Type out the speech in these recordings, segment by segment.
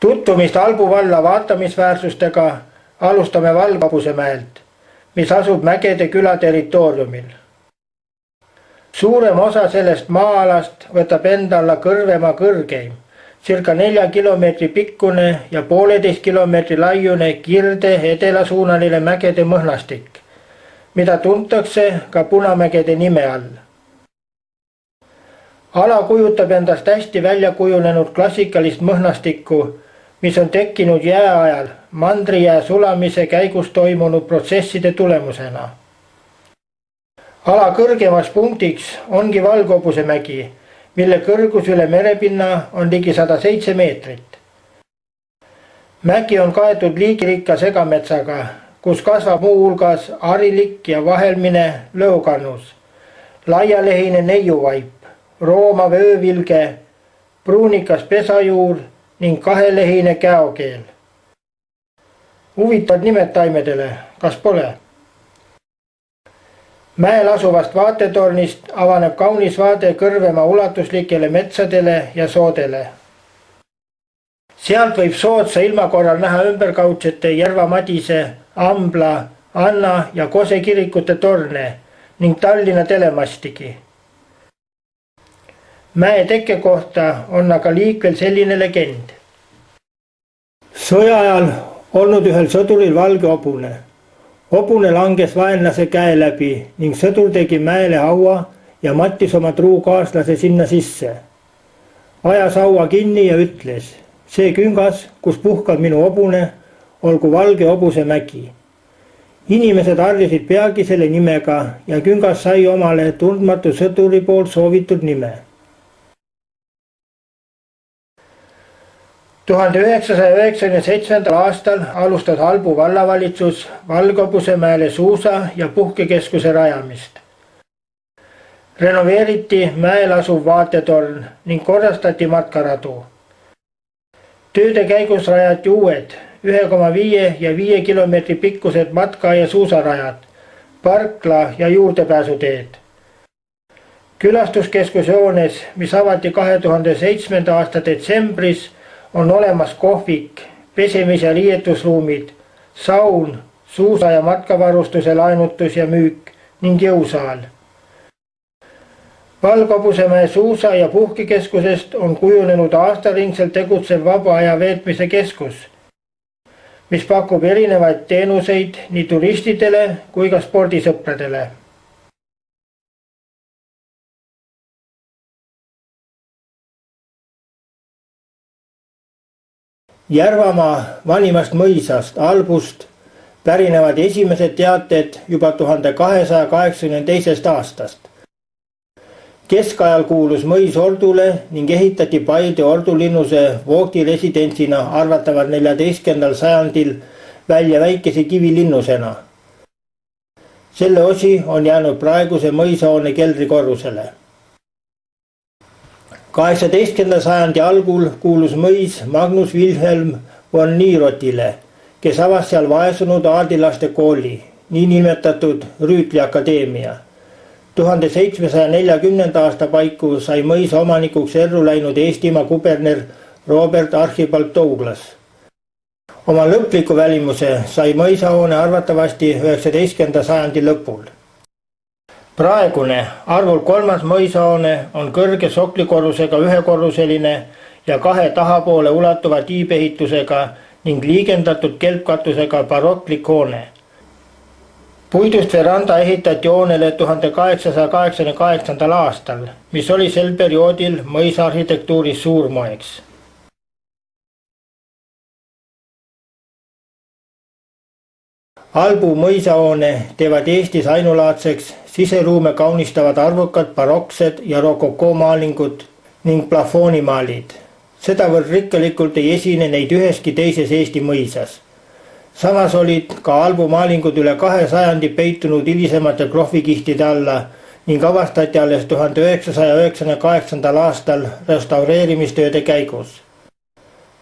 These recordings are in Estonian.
Tutvumist Albu valla vaatamisväärsustega alustame Valghobusemäelt, mis asub Mägede küla territooriumil. Suurem osa sellest maa-alast võtab enda alla Kõrvemaa kõrgeim, circa 4 kilomeetri pikkune ja 1,5 kilomeetri laiune Kirde edalasuunaline mägede mõhnastik, mida tuntakse ka Punamägede nime all. Ala kujutab endast hästi välja kujunenud klassikalist mõhnastikku, mis on tekkinud jääajal mandrijää sulamise käigus toimunud protsesside tulemusena. Ala kõrgemas punktiks ongi Valghobusemägi, mille kõrgus üle merepinna on ligi 107 meetrit. Mägi on kaetud liigirikka segametsaga, kus kasvab muu hulgas harilik ja vahelmine lõukannus, laialehine neiuvaip, Rooma vöövilge, pruunikas pesajuur ning kahelehine käokeel. Huvitavad nimed taimedele, kas pole? Mäel asuvast vaatetornist avaneb kaunis vaade Kõrvemaa ulatuslikele metsadele ja soodele. Sealt võib soodsa ilma korral näha ümberkaudsete Järva Madise, Ambla, Anna ja Kose kirikute torne ning Tallinna telemastigi. Mäe tekke kohta on aga liikvel selline legend. Sõja ajal olnud ühel sõduril valge hobune. Hobune langes vaenlase käe läbi ning sõdur tegi mäele haua ja mattis oma truu kaaslase sinna sisse. Ajas haua kinni ja ütles, see küngas, kus puhkab minu hobune, olgu Valghobusemägi. Inimesed harjusid peagi selle nimega ja küngas sai omale tundmatu sõduri poolt soovitud nime. 1997. aastal alustas Albu vallavalitsus Valghobusemäele suusa- ja puhkekeskuse rajamist. Renoveeriti mäel asuv vaatetorn ning korrastati matkaradu. Tööde käigus rajati uued 1,5 ja 5 kilomeetri pikkused matka- ja suusarajad, parkla ja juurdepääsuteed. Külastuskeskuse hoones, mis avati 2007. aasta detsembris, on olemas kohvik, pesemis- ja riietusruumid, saun, suusa- ja matkavarustuse laenutus ja müük ning jõusaal. Valghobusemäe suusa- ja puhkekeskusest on kujunenud aastaringselt tegutsev vaba aja veetmise keskus, mis pakub erinevaid teenuseid nii turistidele kui ka spordisõpradele. Järvamaa vanimast mõisast, Albust, pärinevad esimesed teated juba 1282. aastast. Keskajal kuulus mõis Ordule ning ehitati Paide ordulinnuse voogdi residentsina arvatavalt 14. sajandil välja väikese kivilinnusena. Selle osi on jäänud praeguse mõisahoone keldrikorrusele. 18. sajandi algul kuulus mõis Magnus Wilhelm von Nierotile, kes avas seal vaesunud aadilaste kooli, niinimetatud Rüütli akadeemia. 1740. aasta paiku sai mõisa omanikuks ellu läinud Eestimaa kuberner Robert Archibald Douglas. Oma lõpliku välimuse sai mõisahoone arvatavasti 19. sajandi lõpul. Praegune arvult 3. mõisahoone on kõrge soklikorrusega ühekorruseline ja 2 tahapoole ulatuva tiibehitusega ning liigendatud kelpkatusega baroklik hoone. Puidust veranda ehitati hoonele 1888. aastal, mis oli sel perioodil mõisa arhitektuuris suurmoeks. Albu mõisahoone teevad Eestis ainulaadseks siseruume kaunistavad arvukad baroksed ja rokokoomaalingud ning plafoonimaalid. Sedavõrd rikkalikult ei esine neid üheski teises Eesti mõisas. Samas olid ka Albu maalingud üle 2 sajandi peitunud hilisemate krohvikihtide alla ning avastati alles 1998. aastal restaureerimistööde käigus.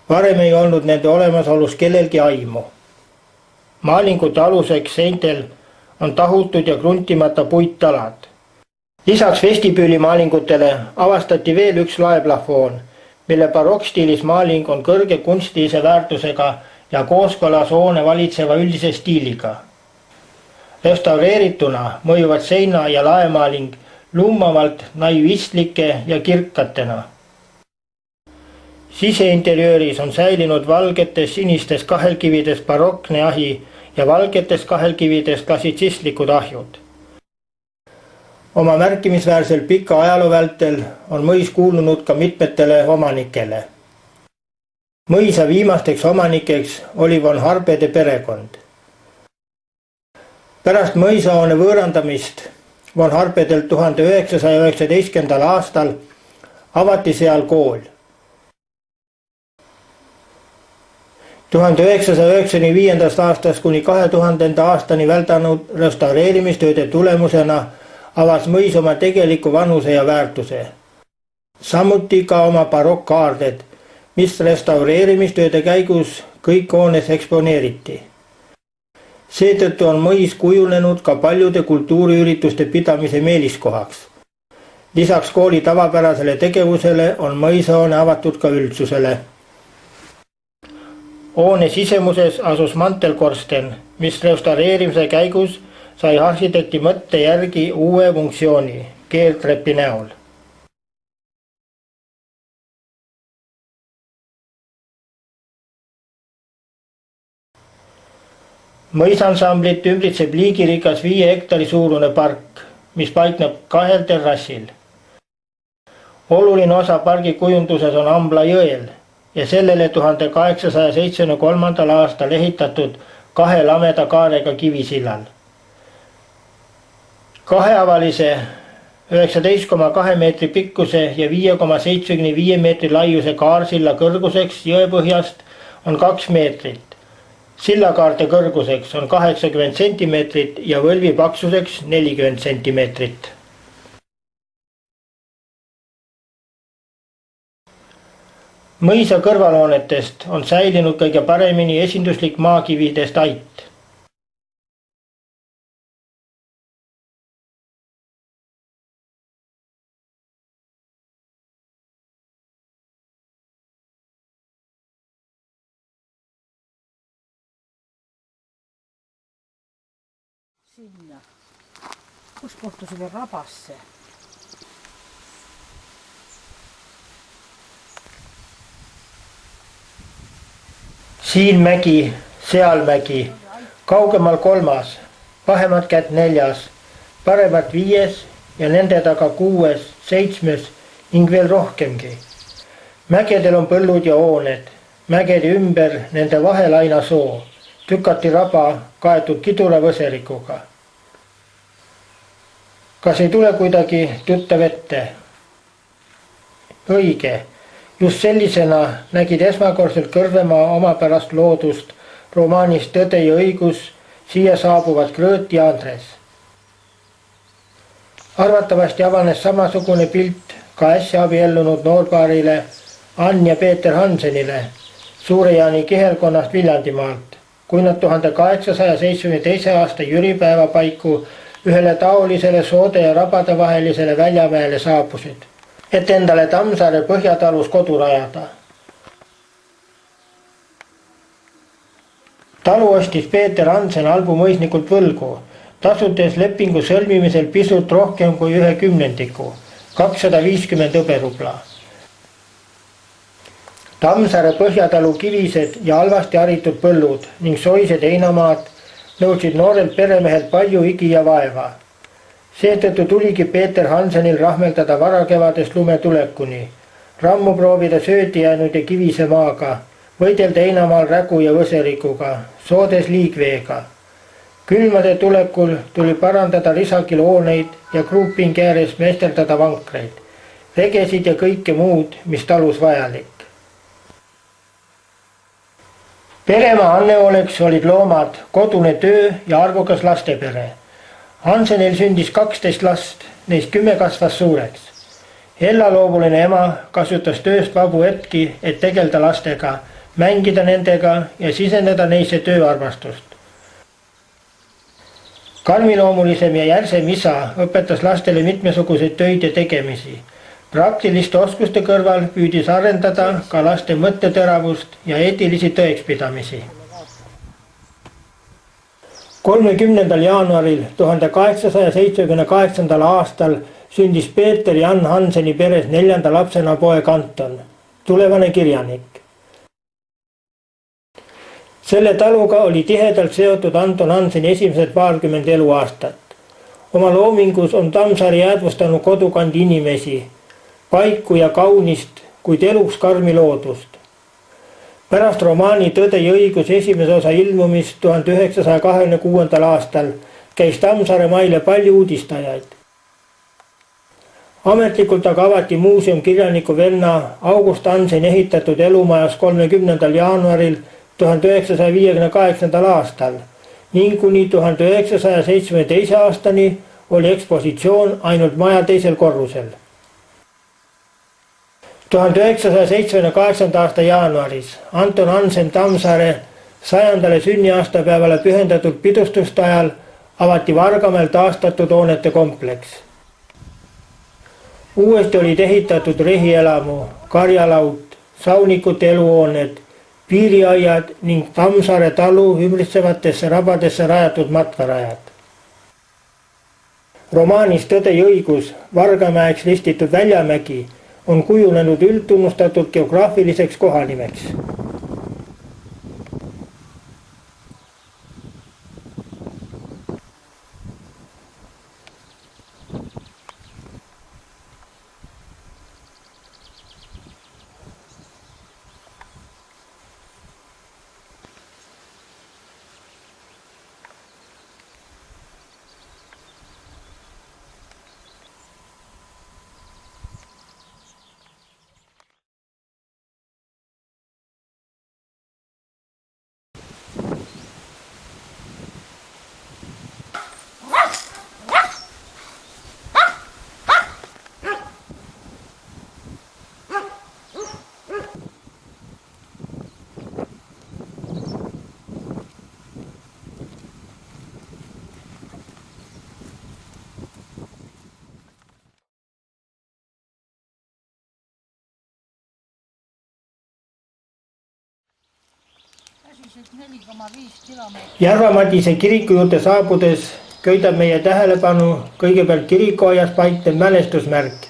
Varem ei olnud nende olemasolus kellelgi aimu. Maalingute aluseks seintel on tahutud ja kruntimata puittalad. Lisaks vestibüülimaalingutele avastati veel üks laeplafoon, mille barokkstiilis maaling on kõrge kunstilise väärtusega ja kooskõlas hoone valitseva üldise stiiliga. Restaureerituna mõjuvad seina- ja laemaaling lummavalt naivistlike ja kirkatena. Siseinteriööris on säilinud valgetes sinistes kahelkivides barokne ahi ja valgetes kahelkivides klassitsistlikud ahjud. Oma märkimisväärselt pika ajaloo vältel on mõis kuulunud ka mitmetele omanikele. Mõisa viimasteks omanikeks oli von Harbede perekond. Pärast mõisahoone võõrandamist von Harbedelt 1919. aastal avati seal kool. 1995. aastast kuni 2000. aastani väldanud restaureerimistööde tulemusena avas mõis oma tegeliku vanuse ja väärtuse. Samuti ka oma barokkaarded, mis restaureerimistööde käigus kõik hoones eksponeeriti. Seetõttu on mõis kujunenud ka paljude kultuuriürituste pidamise meeliskohaks. Lisaks kooli tavapärasele tegevusele on mõisahoone avatud ka üldsusele. Hoone sisemuses asus mantelkorsten, mis restaureerimise käigus sai arhitekti mõtte järgi uue funktsiooni keertrepi näol. Mõisansamblit ümbritseb liigirikas 5 hektari suurune park, mis paikneb 2 terrassil. Oluline osa pargi kujunduses on Ambla jõel ja sellele 1873. aastal ehitatud 2 lameda kaarega kivisillal. 2-avalise 19,2 meetri pikkuse ja 5,75 meetri laiuse kaarsilla kõrguseks jõepõhjast on 2 meetrit. Sillakaarte kõrguseks on 80 sentimeetrit ja võlvi paksuseks 40 sentimeetrit. Mõisa kõrvalhoonetest on säilinud kõige paremini esinduslik maakividest ait. Sinna. Kus kohta sulle rabasse? Siin mägi, seal mägi, kaugemal 3, vahemat kätt 4, paremat 5 ja nende taga 6, 7 ning veel rohkemgi. Mägedel on põllud ja hooned, mägede ümber nende vahel aina soo, Tükati raba kaetud kidura võserikuga. Kas ei tule kuidagi tuttav ette? Õige, just sellisena nägid esmakordselt Kõrvemaa omapärast loodust romaanis Tõde ja õigus siia saabuvad Krõõt ja Andres. Arvatavasti avanes samasugune pilt ka äsja abiellunud noorpaarile Ann ja Peeter Hansenile Suure-Jaani kihelkonnast Viljandimaalt, kui nad 1872. aasta jüripäeva paiku ühele taolisele soode ja rabade vahelisele väljamäele saabusid, et endale Tammsaare Põhjatalus kodu rajada. Talu ostis Peeter Hansen Albu mõisnikult võlgu, tasudes lepingu sõlmimisel pisut rohkem kui 1/10, 250 hõberubla. Tammsaare Põhjatalu kivised ja halvasti haritud põllud ning soised heinamaad nõudsid noorelt peremehelt palju higi ja vaeva. Seetõttu tuligi Peeter Hansenil rahmeldada varakevadest lumetulekuni, rammu proovida söödi jäänud ja kivise maaga, võidelda heinamaal rägu ja võserikuga, soodes liigveega. Külmade tulekul tuli parandada risakil hooneid ja kruupingi ääres meesterdada vankreid, regesid ja kõike muud, mis talus vajalik. Peremaa anneoleks olid loomad, kodune töö ja arvukas lastepere. Hansenil sündis 12 last, neist 10 kasvas suureks. Ellaloovuline ema kasutas tööst vabu hetki, et tegelda lastega, mängida nendega ja siseneda neisse tööarmastust. Karmiloomulisem ja järsem isa õpetas lastele mitmesuguseid töid ja tegemisi. Praktiliste oskuste kõrval püüdis arendada ka laste mõtteteravust ja eetilisi tõekspidamisi. 30. jaanuaril 1878. aastal sündis Peeter Jan Hanseni peres 4. lapsena poeg Anton, tulevane kirjanik. Selle taluga oli tihedalt seotud Anton Hanseni esimesed paarkümmend eluaastat. Oma loomingus on Tammsaare jäädvustanud kodukandi inimesi, paiku ja kaunist, kuid eluks karmi loodust. Pärast romaani Tõde ja õigus esimese osa ilmumist 1926. aastal käis Tammsaare maile palju uudistajaid. Ametlikult aga avati muuseum kirjaniku venna August Hanseni ehitatud elumajas 30. jaanuaril 1958. aastal ning kuni 1972. aastani oli ekspositsioon ainult maja teisel korrusel. 1978. aasta jaanuaris Anton Hansen Tammsaare 100. sünniaastapäevale pühendatud pidustuste ajal avati Vargamäel taastatud hoonete kompleks. Uuesti olid ehitatud rehielamu, karjalaud, saunikute eluhooned, piiriaiad ning Tammsaare talu ümbritsevatesse rabadesse rajatud matkarajad. Romaanis Tõde ja õigus Vargamäeks ristitud Väljamägi on kujunenud üldtunnustatud geograafiliseks kohanimeks. Järva-Madise kiriku juurde saabudes köidab meie tähelepanu kõigepealt kirikuaias paiknev mälestusmärk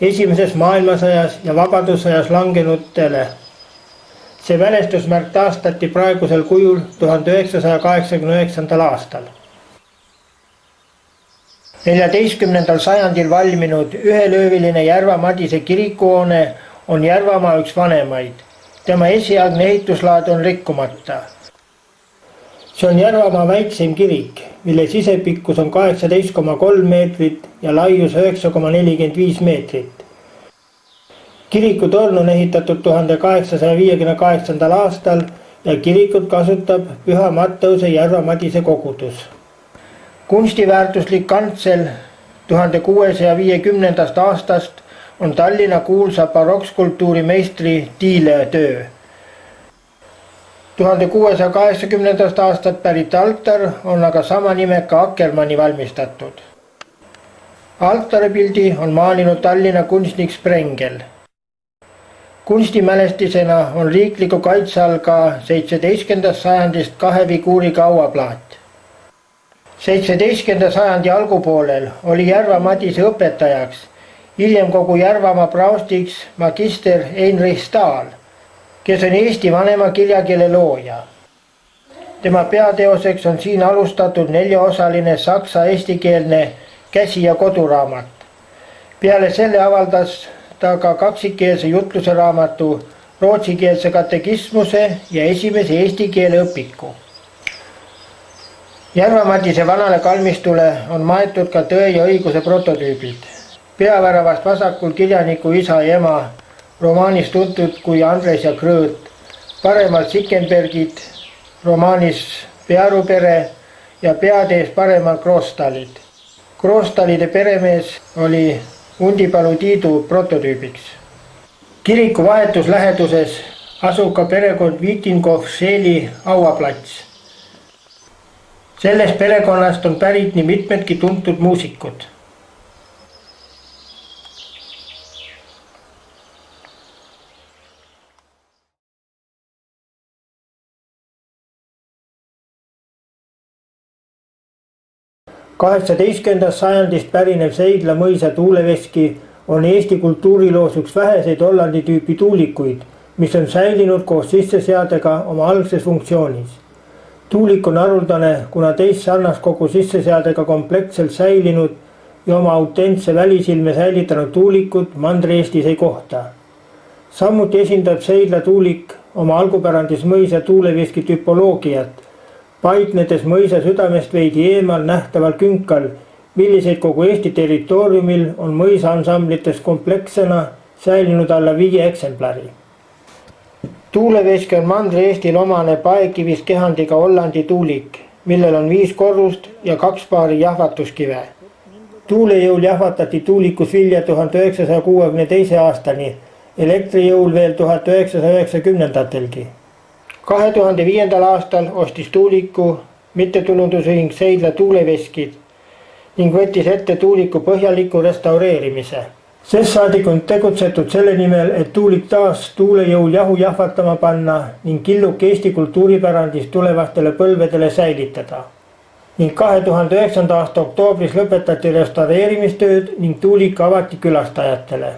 esimeses maailmasõjas ja vabadussõjas langenutele. See mälestusmärk taastati praegusel kujul 1989. aastal. 14. sajandil valminud ühelööviline Järva-Madise kirikuhoone on Järvamaa üks vanemaid. Tema esialgne ehituslaad on rikkumata. See on Järvamaa väikseim kirik, mille sisepikkus on 18,3 meetrit ja laius 9,45 meetrit. Kirikutorn on ehitatud 1858. aastal ja kirikut kasutab Püha Matteuse Järva-Madise kogudus. Kunstiväärtuslik kantsel 1650. aastast on Tallinna kuulsa barokkskulptuuri meistri Tiile töö. 1680. aastat pärit altar on aga sama nimeka Akkermanni valmistatud. Altaripildi on maalinud Tallinna kunstnik Sprengel. Kunstimälestisena on riikliku kaitse all ka 17. sajandist 2 figuuriga hauaplaat. 17. sajandi algupoolel oli Järva-Madise õpetajaks, hiljem kogu Järvamaa praostiks magister Heinrich Stahl, kes on Eesti vanema kirjakeele looja. Tema peateoseks on siin alustatud 4-osaline saksa-eestikeelne käsi- ja koduraamat. Peale selle avaldas ta ka kaksikeelse jutluse raamatu, rootsikeelse katekismuse ja esimese eesti keele õpiku. Järva-Madise vanale kalmistule on maetud ka Tõe ja õiguse prototüübid. Peaväravast vasakul kirjaniku isa ja ema, romaanis tuntud kui Andres ja Krõõt, paremal Sikenbergid, romaanis Pearu pere ja peatees paremal Kroostalid. Kroostalide peremees oli Undipalu Tiidu prototüübiks. Kiriku vahetus läheduses asub ka perekond Vitingov-Seeli hauaplats. Sellest perekonnast on pärit nii mitmedki tuntud muusikud. 18. sajandist pärinev Seidla mõisa tuuleveski on Eesti kultuuriloos üks väheseid Hollandi tüüpi tuulikuid, mis on säilinud koos sisseseadega oma algses funktsioonis. Tuulik on haruldane, kuna teist sarnast kogu sisseseadega kompleksselt säilinud ja oma autentse välisilme säilitanud tuulikut Mandri-Eestis ei kohta. Samuti esindab Seidla tuulik oma algupärandis mõisa tuuleveski tüpoloogiat, paiknedes mõisa südamest veidi eemal nähtaval künkal, milliseid kogu Eesti territooriumil on mõisa ansamblites komplekssena säilinud alla 5 eksemplari. Tuuleveski on Mandri-Eestil omane paekivist kehandiga Hollandi tuulik, millel on 5 korrust ja 2 paari jahvatuskive. Tuulejõul jahvatati tuulikus vilja 1962. aastani, elektrijõul veel 1990-ndatelgi. 2005. aastal ostis tuuliku mittetulundusühing Seidla tuuleveskid ning võttis ette tuuliku põhjaliku restaureerimise. Sest saadik on tegutsetud selle nimel, et tuulik taas tuulejõul jahu jahvatama panna ning killuk Eesti kultuuripärandist tulevastele põlvedele säilitada. Ning 2009. aasta oktoobris lõpetati restaureerimistööd ning tuulik avati külastajatele.